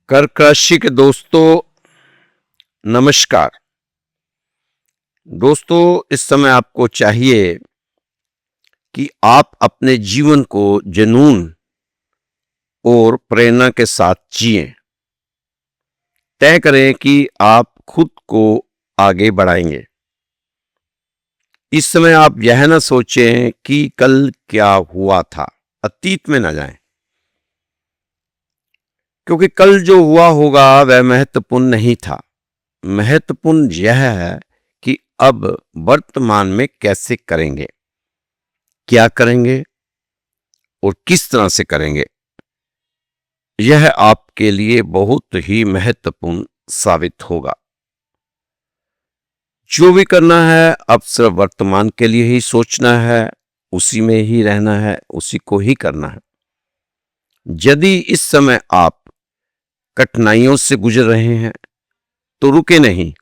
कर्क राशि के दोस्तों, नमस्कार। दोस्तों, इस समय आपको चाहिए कि आप अपने जीवन को जुनून और प्रेरणा के साथ जिएं। तय करें कि आप खुद को आगे बढ़ाएंगे। इस समय आप यह ना सोचें कि कल क्या हुआ था, अतीत में ना जाएं, क्योंकि कल जो हुआ होगा वह महत्वपूर्ण नहीं था। महत्वपूर्ण यह है कि अब वर्तमान में कैसे करेंगे, क्या करेंगे और किस तरह से करेंगे। यह आपके लिए बहुत ही महत्वपूर्ण साबित होगा। जो भी करना है अब सिर्फ वर्तमान के लिए ही सोचना है, उसी में ही रहना है, उसी को ही करना है। यदि इस समय आप कठिनाइयों से गुजर रहे हैं तो रुके नहीं,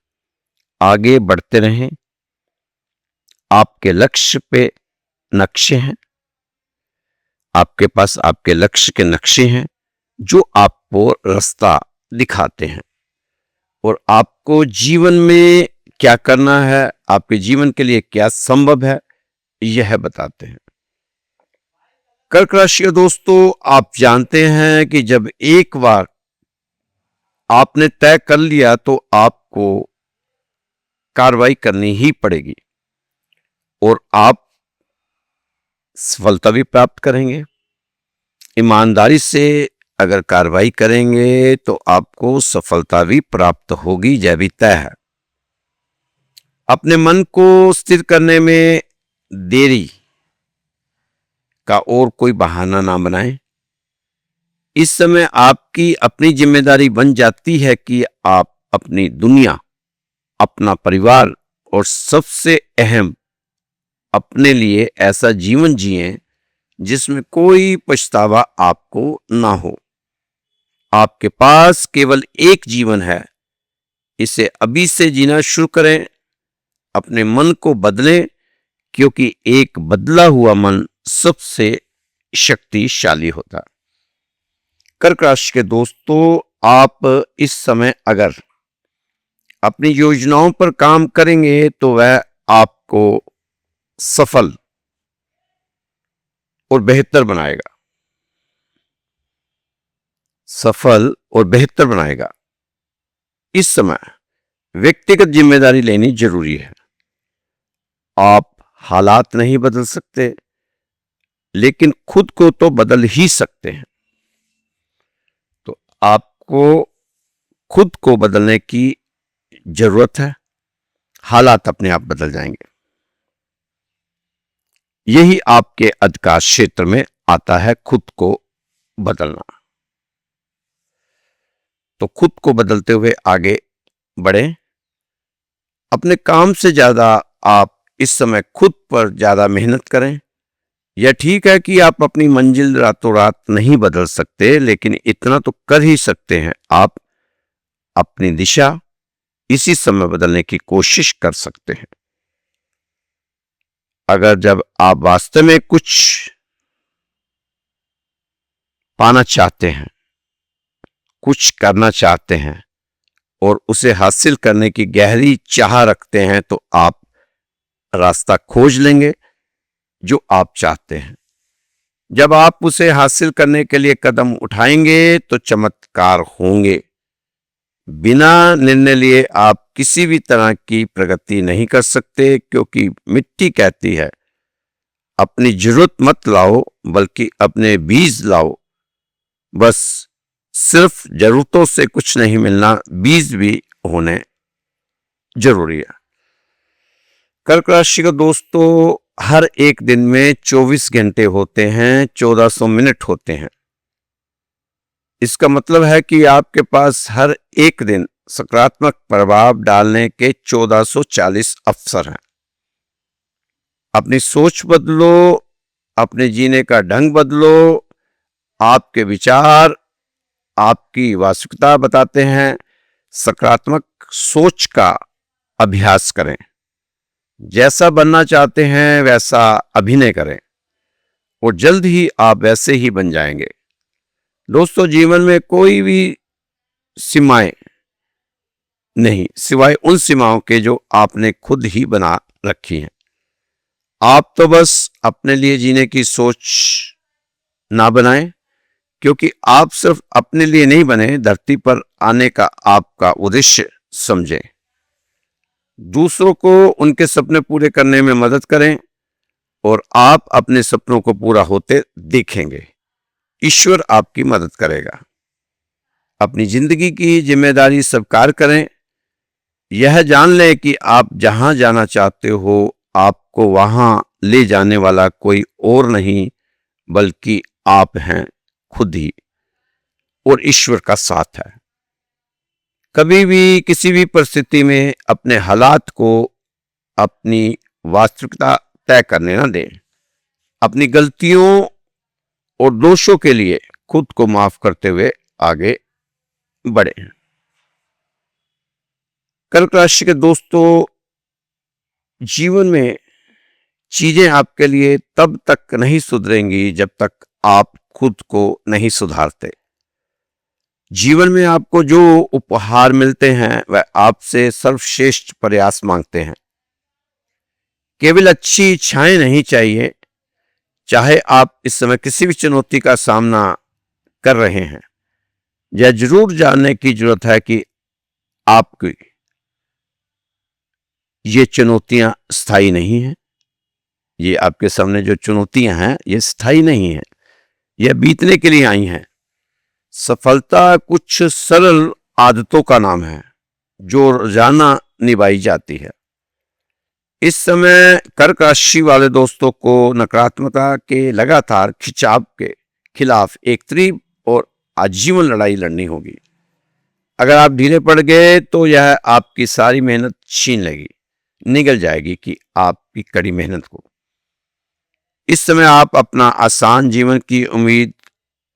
आगे बढ़ते रहें। आपके लक्ष्य पे नक्शे हैं, आपके पास आपके लक्ष्य के नक्शे हैं जो आपको रास्ता दिखाते हैं और आपको जीवन में क्या करना है, आपके जीवन के लिए क्या संभव है, यह बताते हैं। कर्क राशि के दोस्तों, आप जानते हैं कि जब एक बार आपने तय कर लिया तो आपको कार्रवाई करनी ही पड़ेगी और आप सफलता भी प्राप्त करेंगे। ईमानदारी से अगर कार्रवाई करेंगे तो आपको सफलता भी प्राप्त होगी, यह भी तय है। अपने मन को स्थिर करने में देरी का और कोई बहाना ना बनाएं। इस समय आपकी अपनी जिम्मेदारी बन जाती है कि आप अपनी दुनिया, अपना परिवार और सबसे अहम अपने लिए ऐसा जीवन जिएं जिसमें कोई पछतावा आपको ना हो। आपके पास केवल एक जीवन है, इसे अभी से जीना शुरू करें। अपने मन को बदलें, क्योंकि एक बदला हुआ मन सबसे शक्तिशाली होता है। कर्क राशि के दोस्तों, आप इस समय अगर अपनी योजनाओं पर काम करेंगे तो वह आपको सफल और बेहतर बनाएगा। सफल और बेहतर बनाएगा। इस समय व्यक्तिगत जिम्मेदारी लेनी जरूरी है। आप हालात नहीं बदल सकते, लेकिन खुद को तो बदल ही सकते हैं। तो आपको खुद को बदलने की जरूरत है। हालात अपने आप बदल जाएंगे। यही आपके अधिकार क्षेत्र में आता है, खुद को बदलना। तो खुद को बदलते हुए आगे बढ़ें। अपने काम से ज्यादा आप इस समय खुद पर ज्यादा मेहनत करें। यह ठीक है कि आप अपनी मंजिल रातों रात नहीं बदल सकते, लेकिन इतना तो कर ही सकते हैं, आप अपनी दिशा इसी समय बदलने की कोशिश कर सकते हैं। अगर जब आप वास्तव में कुछ पाना चाहते हैं, कुछ करना चाहते हैं और उसे हासिल करने की गहरी चाह रखते हैं, तो आप रास्ता खोज लेंगे जो आप चाहते हैं। जब आप उसे हासिल करने के लिए कदम उठाएंगे तो चमत्कार होंगे। बिना निर्णय लिए आप किसी भी तरह की प्रगति नहीं कर सकते, क्योंकि मिट्टी कहती है अपनी जरूरत मत लाओ, बल्कि अपने बीज लाओ। बस सिर्फ जरूरतों से कुछ नहीं मिलना, बीज भी होने जरूरी है। कर्क राशि के दोस्तों, हर एक दिन में 24 घंटे होते हैं, 1400 मिनट होते हैं। इसका मतलब है कि आपके पास हर एक दिन सकारात्मक प्रभाव डालने के 1440 अवसर हैं। अपनी सोच बदलो, अपने जीने का ढंग बदलो। आपके विचार आपकी वास्तविकता बताते हैं। सकारात्मक सोच का अभ्यास करें। जैसा बनना चाहते हैं वैसा अभिनय करें और जल्द ही आप वैसे ही बन जाएंगे। दोस्तों, जीवन में कोई भी सीमाएं नहीं, सिवाय उन सीमाओं के जो आपने खुद ही बना रखी हैं। आप तो बस अपने लिए जीने की सोच ना बनाएं, क्योंकि आप सिर्फ अपने लिए नहीं बने, धरती पर आने का आपका उद्देश्य समझें। दूसरों को उनके सपने पूरे करने में मदद करें और आप अपने सपनों को पूरा होते देखेंगे। ईश्वर आपकी मदद करेगा। अपनी जिंदगी की जिम्मेदारी स्वीकार करें। यह जान लें कि आप जहां जाना चाहते हो, आपको वहां ले जाने वाला कोई और नहीं बल्कि आप हैं खुद ही, और ईश्वर का साथ है। कभी भी किसी भी परिस्थिति में अपने हालात को अपनी वास्तविकता तय करने न दें। अपनी गलतियों और दोषों के लिए खुद को माफ करते हुए आगे बढ़े। कर्क राशि के दोस्तों, जीवन में चीजें आपके लिए तब तक नहीं सुधरेंगी जब तक आप खुद को नहीं सुधारते। जीवन में आपको जो उपहार मिलते हैं वह आपसे सर्वश्रेष्ठ प्रयास मांगते हैं। केवल अच्छी इच्छाएं नहीं चाहिए। चाहे आप इस समय किसी भी चुनौती का सामना कर रहे हैं, यह जरूर जानने की जरूरत है कि आपकी ये चुनौतियां स्थायी नहीं हैं। ये आपके सामने जो चुनौतियां हैं ये स्थायी नहीं है, यह बीतने के लिए आई हैं। सफलता कुछ सरल आदतों का नाम है जो रोजाना निभाई जाती है। इस समय कर्क राशि वाले दोस्तों को नकारात्मकता के लगातार खिंचाव के खिलाफ एक तीव्र और आजीवन लड़ाई लड़नी होगी। अगर आप ढीले पड़ गए तो यह आपकी सारी मेहनत छीन लेगी, निगल जाएगी कि आपकी कड़ी मेहनत को। इस समय आप अपना आसान जीवन की उम्मीद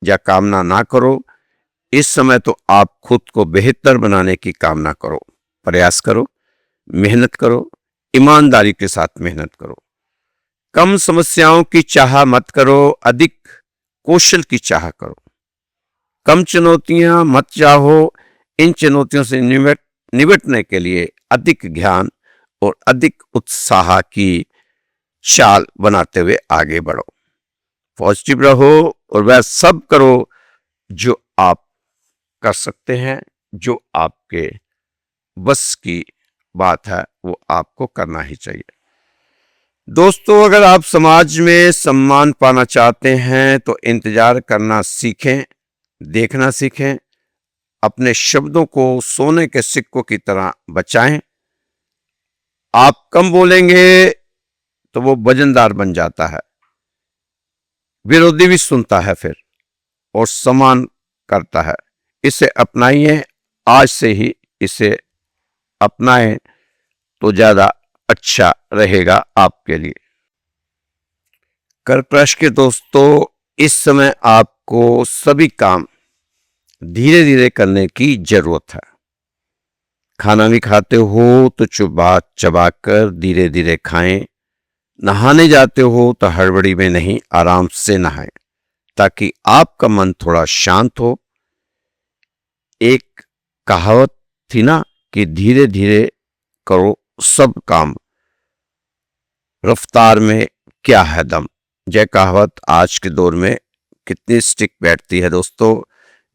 या कामना ना करो। इस समय तो आप खुद को बेहतर बनाने की कामना करो, प्रयास करो, मेहनत करो, ईमानदारी के साथ मेहनत करो। कम समस्याओं की चाह मत करो, अधिक कौशल की चाह करो। कम चुनौतियां मत चाहो, इन चुनौतियों से निपटने के लिए अधिक ज्ञान और अधिक उत्साह की चाल बनाते हुए आगे बढ़ो। पॉजिटिव रहो और वह सब करो जो आप कर सकते हैं, जो आपके बस की बात है वो आपको करना ही चाहिए। दोस्तों, अगर आप समाज में सम्मान पाना चाहते हैं तो इंतजार करना सीखें, देखना सीखें। अपने शब्दों को सोने के सिक्कों की तरह बचाएं। आप कम बोलेंगे तो वो वजनदार बन जाता है, विरोधी भी सुनता है फिर और सम्मान करता है। इसे अपनाइए, आज से ही इसे अपनाएं तो ज्यादा अच्छा रहेगा आपके लिए। कर्क राशि के दोस्तों, इस समय आपको सभी काम धीरे धीरे करने की जरूरत है। खाना भी खाते हो तो चबा चबा कर धीरे धीरे खाएं। नहाने जाते हो तो हड़बड़ी में नहीं, आराम से नहाएं ताकि आपका मन थोड़ा शांत हो। एक कहावत थी ना कि धीरे धीरे करो सब काम, रफ्तार में क्या है दम। यह कहावत आज के दौर में कितनी स्टिक बैठती है दोस्तों।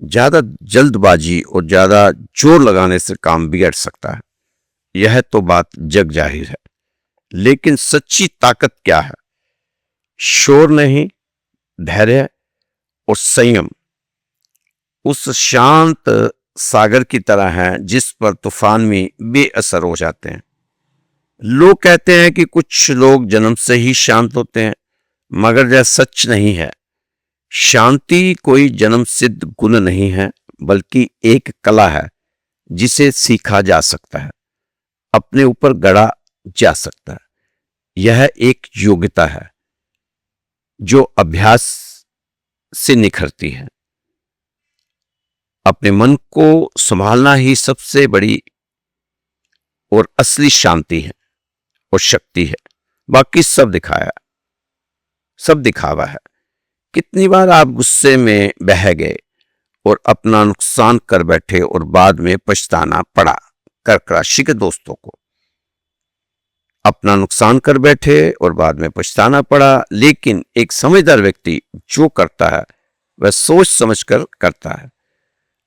ज्यादा जल्दबाजी और ज्यादा जोर लगाने से काम बिगड़ सकता है, यह तो बात जग जाहिर है। लेकिन सच्ची ताकत क्या है? शोर नहीं, धैर्य और संयम उस शांत सागर की तरह है जिस पर तूफान में बेअसर हो जाते हैं। लोग कहते हैं कि कुछ लोग जन्म से ही शांत होते हैं, मगर यह सच नहीं है। शांति कोई जन्म सिद्ध गुण नहीं है, बल्कि एक कला है जिसे सीखा जा सकता है, अपने ऊपर गढ़ा जा सकता है। यह एक योग्यता है जो अभ्यास से निखरती है। अपने मन को संभालना ही सबसे बड़ी और असली शांति है और शक्ति है। बाकी सब दिखावा है। कितनी बार आप गुस्से में बह गए और अपना नुकसान कर बैठे और बाद में पछताना पड़ा। कर्क राशि के दोस्तों को अपना नुकसान कर बैठे और बाद में पछताना पड़ा, लेकिन एक समझदार व्यक्ति जो करता है वह सोच समझकर करता है।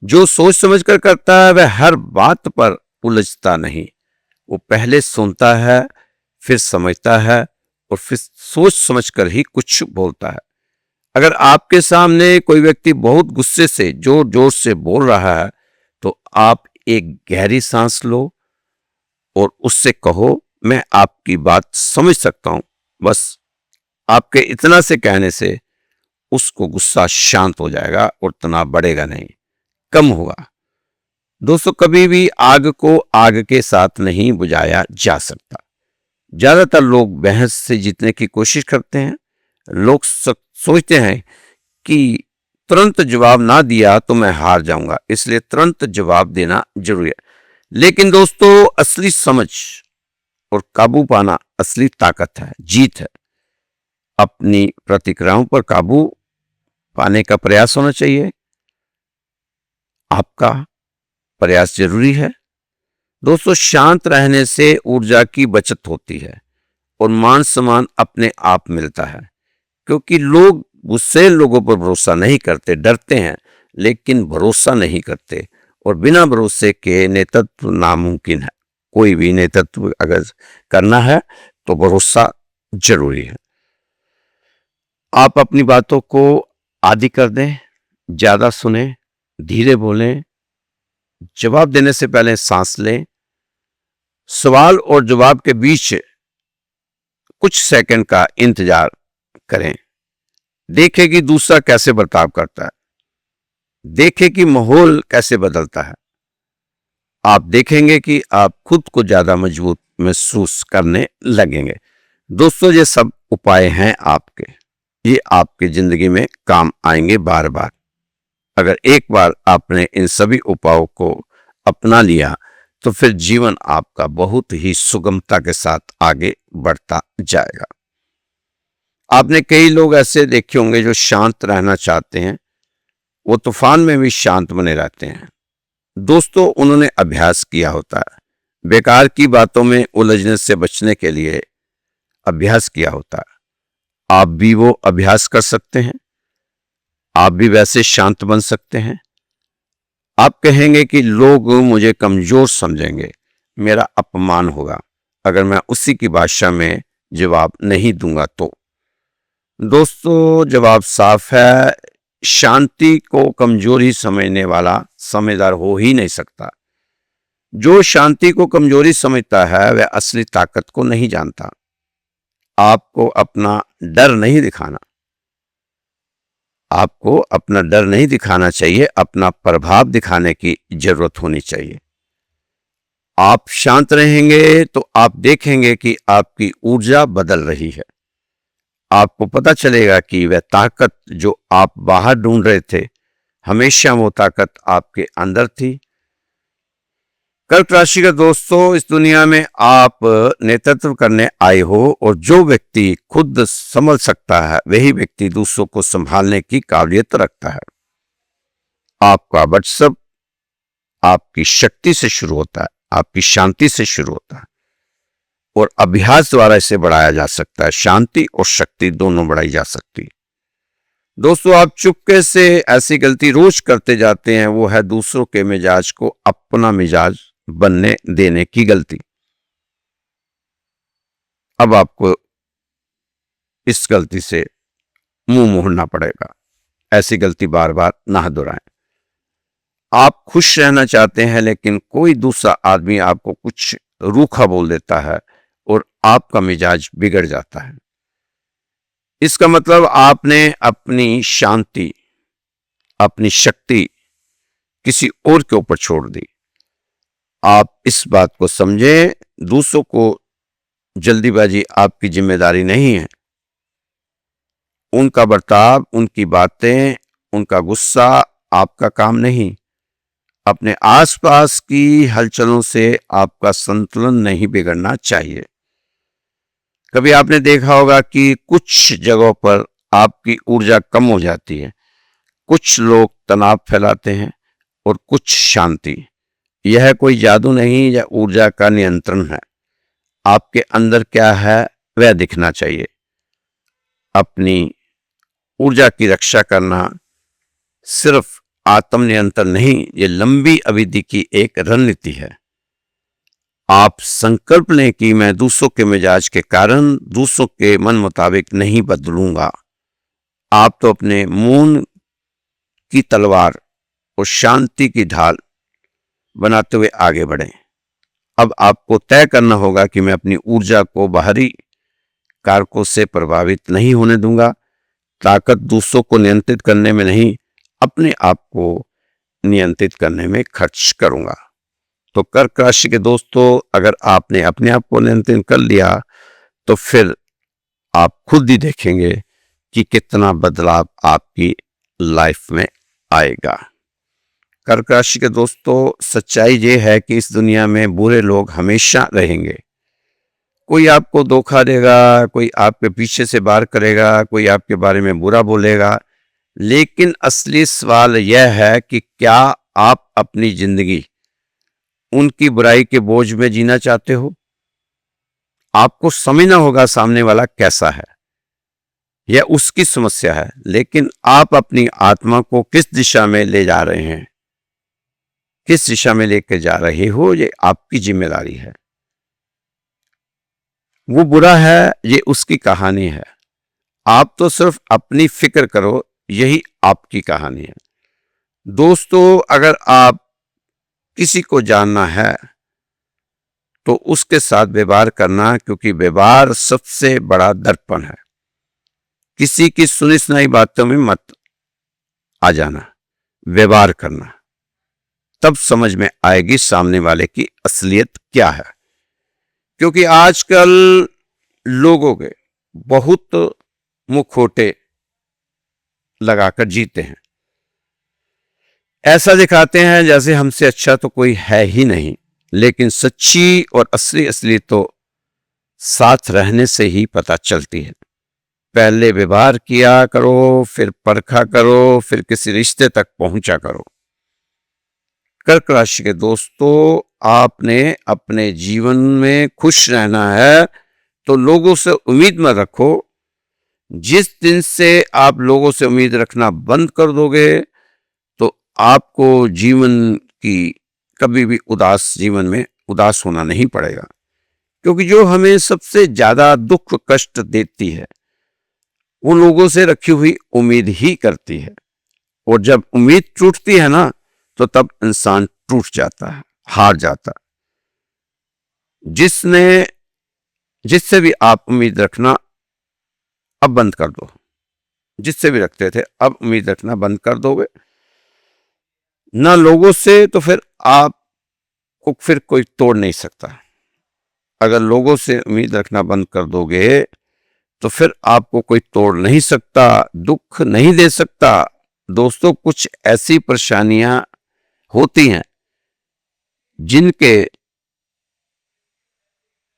जो सोच समझकर करता है वह हर बात पर उलझता नहीं। वो पहले सुनता है, फिर समझता है और फिर सोच समझकर ही कुछ बोलता है। अगर आपके सामने कोई व्यक्ति बहुत गुस्से से जोर जोर से बोल रहा है तो आप एक गहरी सांस लो और उससे कहो, मैं आपकी बात समझ सकता हूं। बस आपके इतना से कहने से उसको गुस्सा शांत हो जाएगा और तनाव बढ़ेगा नहीं, कम होगा। दोस्तों, कभी भी आग को आग के साथ नहीं बुझाया जा सकता। ज्यादातर लोग बहस से जीतने की कोशिश करते हैं। लोग सोचते हैं कि तुरंत जवाब ना दिया तो मैं हार जाऊंगा, इसलिए तुरंत जवाब देना जरूरी है। लेकिन दोस्तों, असली समझ और काबू पाना असली ताकत है, जीत है। अपनी प्रतिक्रियाओं पर काबू पाने का प्रयास होना चाहिए। आपका प्रयास जरूरी है। दोस्तों, शांत रहने से ऊर्जा की बचत होती है और मान सम्मान अपने आप मिलता है, क्योंकि लोग गुस्से लोगों पर भरोसा नहीं करते, डरते हैं लेकिन भरोसा नहीं करते, और बिना भरोसे के नेतृत्व नामुमकिन है। कोई भी नेतृत्व अगर करना है तो भरोसा जरूरी है। आप अपनी बातों को आदि कर दें, ज्यादा सुने, धीरे बोलें, जवाब देने से पहले सांस लें, सवाल और जवाब के बीच कुछ सेकंड का इंतजार करें। देखें कि दूसरा कैसे बर्ताव करता है, देखें कि माहौल कैसे बदलता है। आप देखेंगे कि आप खुद को ज्यादा मजबूत महसूस करने लगेंगे। दोस्तों, ये सब उपाय हैं आपके, ये आपकी जिंदगी में काम आएंगे बार बार। अगर एक बार आपने इन सभी उपायों को अपना लिया तो फिर जीवन आपका बहुत ही सुगमता के साथ आगे बढ़ता जाएगा। आपने कई लोग ऐसे देखे होंगे जो शांत रहना चाहते हैं, वो तूफान में भी शांत बने रहते हैं। दोस्तों, उन्होंने अभ्यास किया होता है, बेकार की बातों में उलझने से बचने के लिए अभ्यास किया होता है। आप भी वो अभ्यास कर सकते हैं, आप भी वैसे शांत बन सकते हैं। आप कहेंगे कि लोग मुझे कमजोर समझेंगे, मेरा अपमान होगा अगर मैं उसी की भाषा में जवाब नहीं दूंगा तो। दोस्तों, जवाब साफ है, शांति को कमजोरी समझने वाला समझदार हो ही नहीं सकता। जो शांति को कमजोरी समझता है वह असली ताकत को नहीं जानता। आपको अपना डर नहीं दिखाना, आपको अपना डर नहीं दिखाना चाहिए, अपना प्रभाव दिखाने की जरूरत होनी चाहिए। आप शांत रहेंगे तो आप देखेंगे कि आपकी ऊर्जा बदल रही है। आपको पता चलेगा कि वह ताकत जो आप बाहर ढूंढ रहे थे, हमेशा वो ताकत आपके अंदर थी। कर्क राशि के दोस्तों, इस दुनिया में आप नेतृत्व करने आए हो, और जो व्यक्ति खुद संभल सकता है वही व्यक्ति दूसरों को संभालने की काबिलियत रखता है। आपका व्हाट्सएप आपकी शक्ति से शुरू होता है, आपकी शांति से शुरू होता है, और अभ्यास द्वारा इसे बढ़ाया जा सकता है। शांति और शक्ति दोनों बढ़ाई जा सकती। दोस्तों, आप चुपके से ऐसी गलती रोज करते जाते हैं, वो है दूसरों के मिजाज को अपना मिजाज बनने देने की गलती। अब आपको इस गलती से मुंह मोड़ना पड़ेगा। ऐसी गलती बार बार ना दोहराएं। आप खुश रहना चाहते हैं लेकिन कोई दूसरा आदमी आपको कुछ रूखा बोल देता है और आपका मिजाज बिगड़ जाता है। इसका मतलब आपने अपनी शांति, अपनी शक्ति किसी और के ऊपर छोड़ दी। आप इस बात को समझें, दूसरों को जल्दीबाजी आपकी जिम्मेदारी नहीं है। उनका बर्ताव, उनकी बातें, उनका गुस्सा आपका काम नहीं। अपने आसपास की हलचलों से आपका संतुलन नहीं बिगड़ना चाहिए। कभी आपने देखा होगा कि कुछ जगहों पर आपकी ऊर्जा कम हो जाती है, कुछ लोग तनाव फैलाते हैं और कुछ शांति। यह कोई जादू नहीं या ऊर्जा का नियंत्रण है। आपके अंदर क्या है वह दिखना चाहिए। अपनी ऊर्जा की रक्षा करना सिर्फ आत्मनियंत्रण नहीं, ये लंबी अवधि की एक रणनीति है। आप संकल्प लें कि मैं दूसरों के मिजाज के कारण दूसरों के मन मुताबिक नहीं बदलूंगा। आप तो अपने मौन की तलवार और शांति की ढाल बनाते हुए आगे बढ़ें। अब आपको तय करना होगा कि मैं अपनी ऊर्जा को बाहरी कारकों से प्रभावित नहीं होने दूंगा। ताकत दूसरों को नियंत्रित करने में नहीं, अपने आप को नियंत्रित करने में खर्च करूंगा। तो कर्क राशि के दोस्तों, अगर आपने अपने आप को नियंत्रित कर लिया तो फिर आप खुद ही देखेंगे कि कितना बदलाव आपकी लाइफ में आएगा। कर्क राशि के दोस्तों, सच्चाई ये है कि इस दुनिया में बुरे लोग हमेशा रहेंगे। कोई आपको धोखा देगा, कोई आपके पीछे से वार करेगा, कोई आपके बारे में बुरा बोलेगा, लेकिन असली सवाल यह है कि क्या आप अपनी जिंदगी उनकी बुराई के बोझ में जीना चाहते हो? आपको समझना होगा सामने वाला कैसा है, यह उसकी समस्या है, लेकिन आप अपनी आत्मा को किस दिशा में ले जा रहे हैं, किस दिशा में लेकर जा रहे हो, ये आपकी जिम्मेदारी है। वो बुरा है, ये उसकी कहानी है। आप तो सिर्फ अपनी फिक्र करो, यही आपकी कहानी है। दोस्तों, अगर आप किसी को जानना है तो उसके साथ व्यवहार करना, क्योंकि व्यवहार सबसे बड़ा दर्पण है। किसी की सुनी सुनाई बातों में मत आ जाना, व्यवहार करना, तब समझ में आएगी सामने वाले की असलियत क्या है। क्योंकि आजकल लोगों के बहुत मुखौटे लगाकर जीते हैं। ऐसा दिखाते हैं जैसे हमसे अच्छा तो कोई है ही नहीं, लेकिन सच्ची और असली तो साथ रहने से ही पता चलती है। पहले व्यवहार किया करो, फिर परखा करो, फिर किसी रिश्ते तक पहुंचा करो। कर्क राशि के दोस्तों, आपने अपने जीवन में खुश रहना है तो लोगों से उम्मीद मत रखो। जिस दिन से आप लोगों से उम्मीद रखना बंद कर दोगे तो आपको जीवन की कभी भी जीवन में उदास होना नहीं पड़ेगा। क्योंकि जो हमें सबसे ज्यादा दुख कष्ट देती है वो लोगों से रखी हुई उम्मीद ही करती है। और जब उम्मीद टूटती है ना, तो तब इंसान टूट जाता है, हार जाता है। जिससे भी आप उम्मीद रखना अब बंद कर दो। जिससे भी रखते थे अब उम्मीद रखना बंद कर दोगे ना लोगों से, तो फिर आपको फिर कोई तोड़ नहीं सकता। अगर लोगों से उम्मीद रखना बंद कर दोगे तो फिर आपको कोई तोड़ नहीं सकता, दुख नहीं दे सकता। दोस्तों, कुछ ऐसी परेशानियां होती हैं जिनके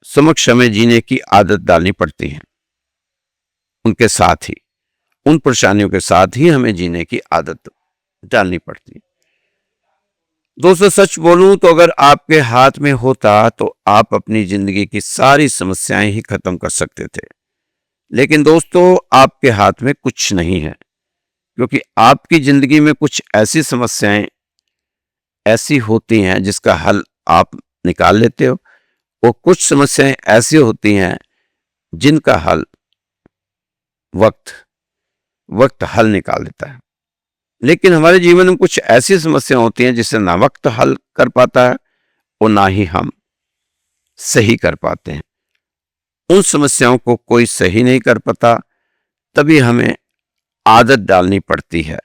समक्ष हमें जीने की आदत डालनी पड़ती है। उनके साथ ही, उन परेशानियों के साथ ही हमें जीने की आदत डालनी पड़ती है। दोस्तों, सच बोलूं तो अगर आपके हाथ में होता तो आप अपनी जिंदगी की सारी समस्याएं ही खत्म कर सकते थे। लेकिन दोस्तों, आपके हाथ में कुछ नहीं है, क्योंकि आपकी जिंदगी में कुछ ऐसी समस्याएं ऐसी होती हैं जिसका हल आप निकाल लेते हो, और कुछ समस्याएं ऐसी होती हैं जिनका हल वक्त हल निकाल देता है। लेकिन हमारे जीवन में कुछ ऐसी समस्याएं होती हैं जिसे ना वक्त हल कर पाता है और ना ही हम सही कर पाते हैं। उन समस्याओं को कोई सही नहीं कर पाता, तभी हमें आदत डालनी पड़ती है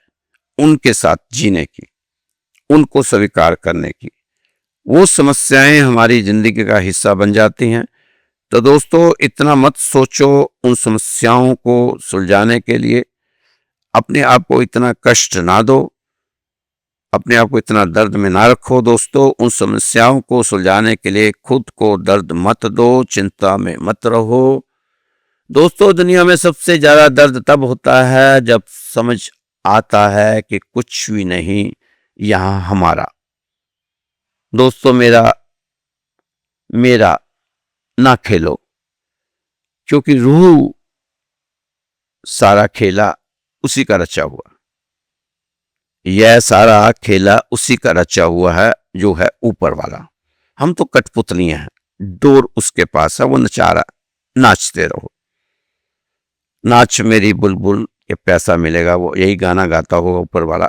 उनके साथ जीने की, उनको स्वीकार करने की। वो समस्याएं हमारी जिंदगी का हिस्सा बन जाती हैं। तो दोस्तों, इतना मत सोचो उन समस्याओं को सुलझाने के लिए। अपने आप को इतना कष्ट ना दो, अपने आप को इतना दर्द में ना रखो। दोस्तों, उन समस्याओं को सुलझाने के लिए खुद को दर्द मत दो, चिंता में मत रहो। दोस्तों, दुनिया में सबसे ज्यादा दर्द तब होता है जब समझ आता है कि कुछ भी नहीं यहां हमारा। दोस्तों मेरा मेरा ना खेलो, क्योंकि रूह सारा खेला उसी का रचा हुआ, यह सारा खेला उसी का रचा हुआ है जो है ऊपर वाला। हम तो कठपुतलियां हैं, डोर उसके पास है, वो नचा रहा, नाचते रहो। नाच मेरी बुलबुल, ये पैसा मिलेगा, वो यही गाना गाता होगा ऊपर वाला।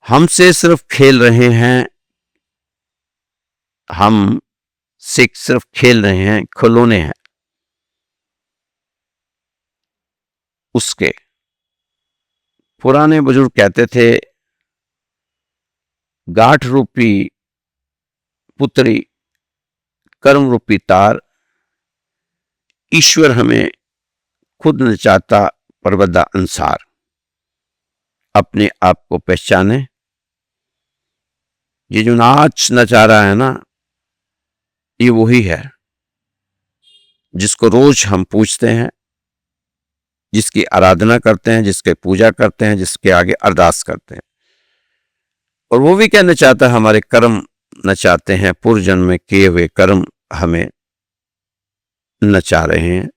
हमसे सिर्फ खेल रहे हैं, हम सिर्फ खेल रहे हैं, खिलौने हैं उसके। पुराने बुजुर्ग कहते थे, गांठ रूपी पुत्री, कर्म रूपी तार, ईश्वर हमें खुद नचाता परवदा अंसार। अपने आप को पहचाने। ये जो नाच नचा रहा है ना, ये वही है जिसको रोज हम पूजते हैं, जिसकी आराधना करते हैं, जिसके पूजा करते हैं, जिसके आगे अरदास करते हैं। और वो भी क्या नचाता है, हमारे कर्म नचाते हैं, पूर्व जन्म में किए हुए कर्म हमें नचा रहे हैं,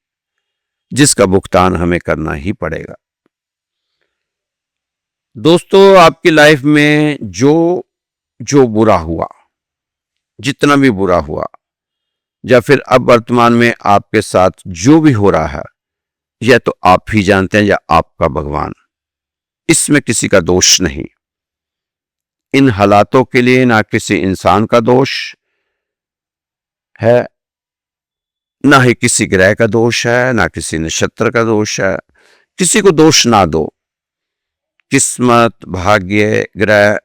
जिसका भुगतान हमें करना ही पड़ेगा। दोस्तों आपकी लाइफ में जो जो बुरा हुआ, जितना भी बुरा हुआ, या फिर अब वर्तमान में आपके साथ जो भी हो रहा है, यह तो आप ही जानते हैं या आपका भगवान। इसमें किसी का दोष नहीं। इन हालातों के लिए ना किसी इंसान का दोष है, ना ही किसी ग्रह का दोष है, ना किसी नक्षत्र का दोष है। किसी को दोष ना दो। किस्मत, भाग्य, ग्रह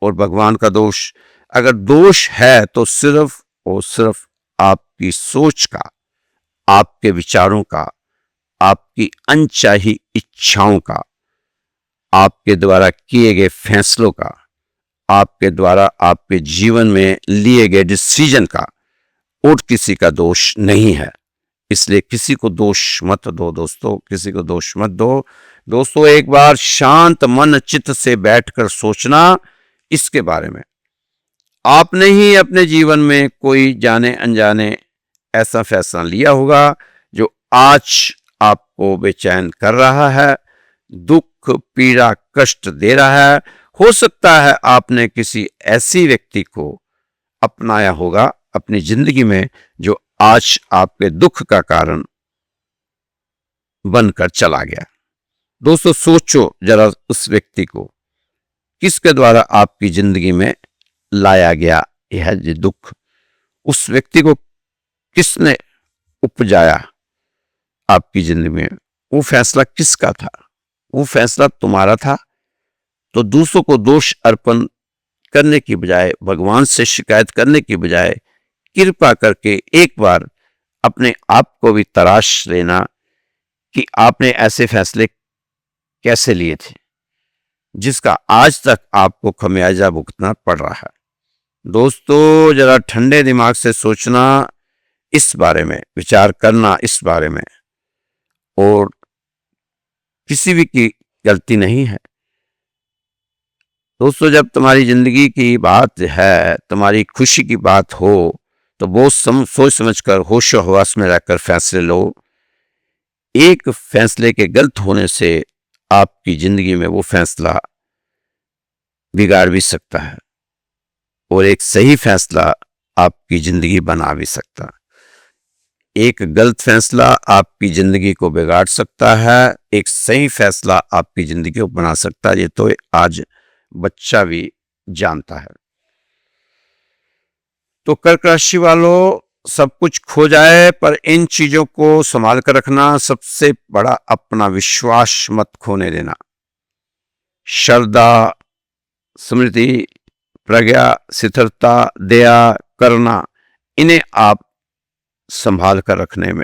और भगवान का दोष, अगर दोष है तो सिर्फ और सिर्फ आपकी सोच का, आपके विचारों का, आपकी अनचाही इच्छाओं का, आपके द्वारा किए गए फैसलों का, आपके द्वारा आपके जीवन में लिए गए डिसीजन का, और किसी का दोष नहीं है। इसलिए किसी को दोष मत दो दोस्तों, किसी को दोष मत दो। दोस्तों एक बार शांत मन चित्त से बैठकर सोचना इसके बारे में। आपने ही अपने जीवन में कोई जाने अनजाने ऐसा फैसला लिया होगा जो आज आपको बेचैन कर रहा है, दुख, पीड़ा, कष्ट दे रहा है। हो सकता है आपने किसी ऐसी व्यक्ति को अपनाया होगा अपनी जिंदगी में जो आज आपके दुख का कारण बनकर चला गया। दोस्तों सोचो जरा उस व्यक्ति को, किसके द्वारा आपकी जिंदगी में लाया गया यह दुख। उस व्यक्ति को किसने उपजाया आपकी जिंदगी में। वो फैसला किसका था? वो फैसला तुम्हारा था। तो दूसरों को दोष अर्पण करने की बजाय, भगवान से शिकायत करने की बजाय, कृपा करके एक बार अपने आप को भी तराश लेना कि आपने ऐसे फैसले कैसे लिए थे जिसका आज तक आपको खमियाजा भुगतना पड़ रहा है। दोस्तों जरा ठंडे दिमाग से सोचना इस बारे में, विचार करना इस बारे में। और किसी भी की गलती नहीं है दोस्तों। जब तुम्हारी जिंदगी की बात है, तुम्हारी खुशी की बात हो, तो बहुत सोच समझकर होशो हवास में रहकर फैसले लो। एक फैसले के गलत होने से आपकी जिंदगी में वो फैसला बिगाड़ भी सकता है, और एक सही फैसला आपकी जिंदगी बना भी सकता है। एक गलत फैसला आपकी जिंदगी को बिगाड़ सकता है, एक सही फैसला आपकी जिंदगी को बना सकता है। ये तो आज बच्चा भी जानता है। तो कर्क राशि वालों, सब कुछ खो जाए पर इन चीजों को संभाल कर रखना। सबसे बड़ा अपना विश्वास मत खोने देना। श्रद्धा, स्मृति, प्रज्ञा, स्थिरता, दया, करुणा, इन्हें आप संभाल कर रखने में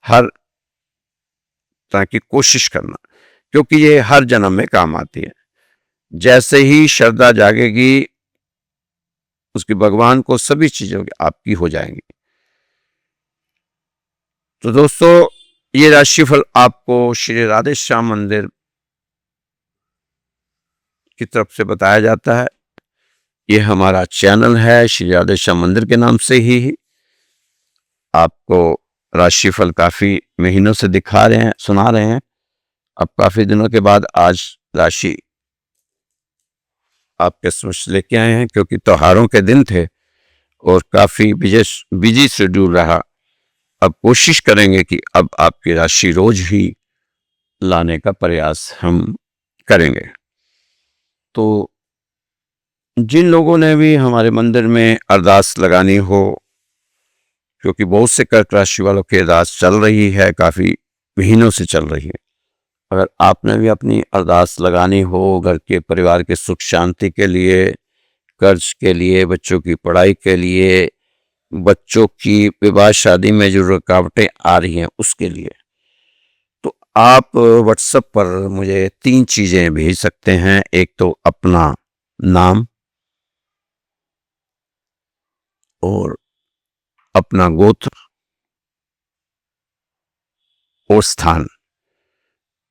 हर तरह की कोशिश करना, क्योंकि ये हर जन्म में काम आती है। जैसे ही श्रद्धा जागेगी, उसकी भगवान को सभी चीजों की आपकी हो जाएंगी। तो दोस्तों ये राशिफल आपको श्री राधे श्याम मंदिर की तरफ से बताया जाता है। ये हमारा चैनल है श्री राधेश्याम मंदिर के नाम से ही। आपको राशिफल काफी महीनों से दिखा रहे हैं, सुना रहे हैं। अब काफी दिनों के बाद आज राशि आपके समक्ष लेके आए हैं, क्योंकि त्योहारों के दिन थे और काफी बिजी शेड्यूल रहा। अब कोशिश करेंगे कि अब आपकी राशि रोज ही लाने का प्रयास हम करेंगे। तो जिन लोगों ने भी हमारे मंदिर में अरदास लगानी हो, क्योंकि बहुत से कर्क राशि वालों की अरदास चल रही है, काफी महीनों से चल रही है। अगर आपने भी अपनी अरदास लगानी हो घर के परिवार के सुख शांति के लिए, कर्ज के लिए, बच्चों की पढ़ाई के लिए, बच्चों की विवाह शादी में जो रुकावटें आ रही हैं उसके लिए, तो आप व्हाट्सएप पर मुझे 3 चीजें भेज सकते हैं। एक तो अपना नाम और अपना गोत्र और स्थान,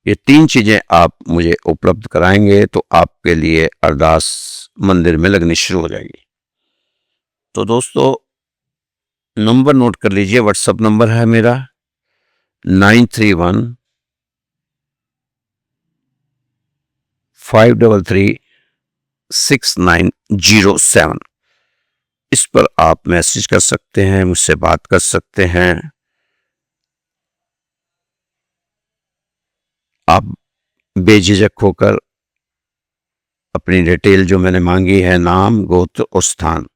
ये 3 चीजें आप मुझे उपलब्ध कराएंगे तो आपके लिए अरदास मंदिर में लगनी शुरू हो जाएगी। तो दोस्तों नंबर नोट कर लीजिए। व्हाट्सएप नंबर है मेरा 9315336907। इस पर आप मैसेज कर सकते हैं, मुझसे बात कर सकते हैं। आप बेझिझक होकर अपनी डिटेल जो मैंने मांगी है, नाम, गोत्र और स्थान,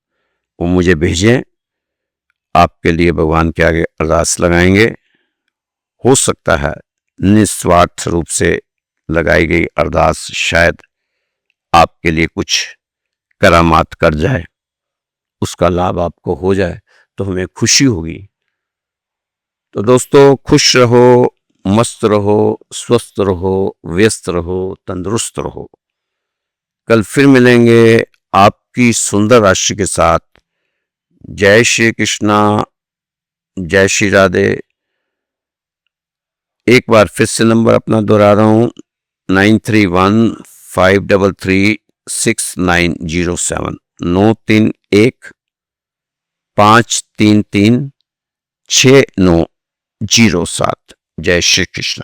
वो मुझे भेजें। आपके लिए भगवान के आगे अरदास लगाएंगे। हो सकता है निस्वार्थ रूप से लगाई गई अरदास शायद आपके लिए कुछ करामात कर जाए, उसका लाभ आपको हो जाए तो हमें खुशी होगी। तो दोस्तों खुश रहो, मस्त रहो, स्वस्थ रहो, व्यस्त रहो, तंदुरुस्त रहो। कल फिर मिलेंगे आपकी सुंदर राशि के साथ। जय श्री कृष्णा, जय श्री राधे। एक बार फिर से नंबर अपना दोहरा रहा हूं, 9315336907, 9315336907। जय श्री कृष्ण।